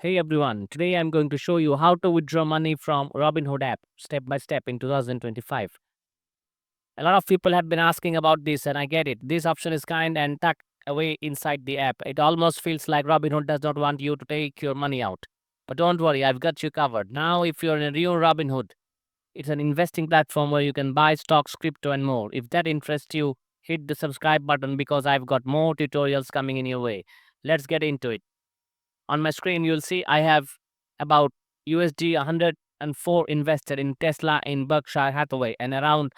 Hey everyone, today I'm going to show you how to withdraw money from Robinhood app step by step in 2025. A lot of people have been asking about this and I get it. This option is kind and tucked away inside the app. It almost feels like Robinhood does not want you to take your money out. But don't worry, I've got you covered. Now, if you're in a real Robinhood, it's an investing platform where you can buy stocks, crypto, and more. If that interests you, hit the subscribe button because I've got more tutorials coming in your way. Let's get into it. On my screen, you'll see I have about USD 104 invested in Tesla in Berkshire Hathaway and around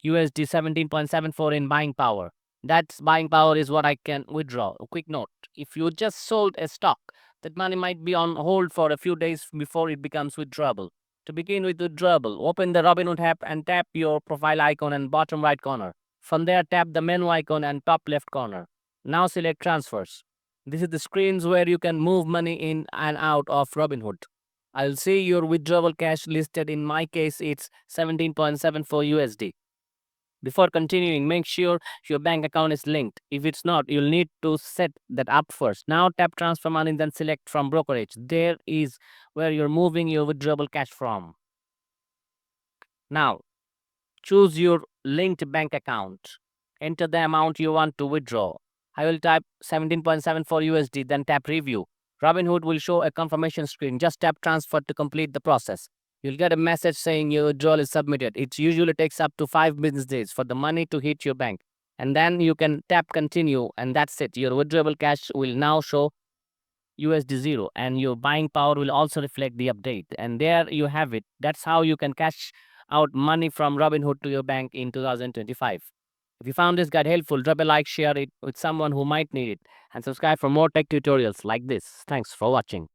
USD 17.74 in buying power. That's buying power is what I can withdraw. A quick note. If you just sold a stock, that money might be on hold for a few days before it becomes withdrawable. To begin with withdrawable, open the Robinhood app and tap your profile icon in bottom right corner. From there, tap the menu icon and top left corner. Now select transfers. This is the screens where you can move money in and out of Robinhood. I'll see your withdrawal cash listed. In my case, it's 17.74 USD. Before continuing, make sure your bank account is linked. If it's not, you'll need to set that up first. Now tap transfer money, then select from brokerage. There is where you're moving your withdrawable cash from. Now choose your linked bank account. Enter the amount you want to withdraw. I will type 17.74 USD, then tap review. Robinhood will show a confirmation screen. Just tap transfer to complete the process. You'll get a message saying your withdrawal is submitted. It usually takes up to 5 business days for the money to hit your bank. And then you can tap continue, and that's it. Your withdrawable cash will now show USD 0, and your buying power will also reflect the update. And there you have it. That's how you can cash out money from Robinhood to your bank in 2025. If you found this guide helpful, drop a like, share it with someone who might need it, and subscribe for more tech tutorials like this. Thanks for watching.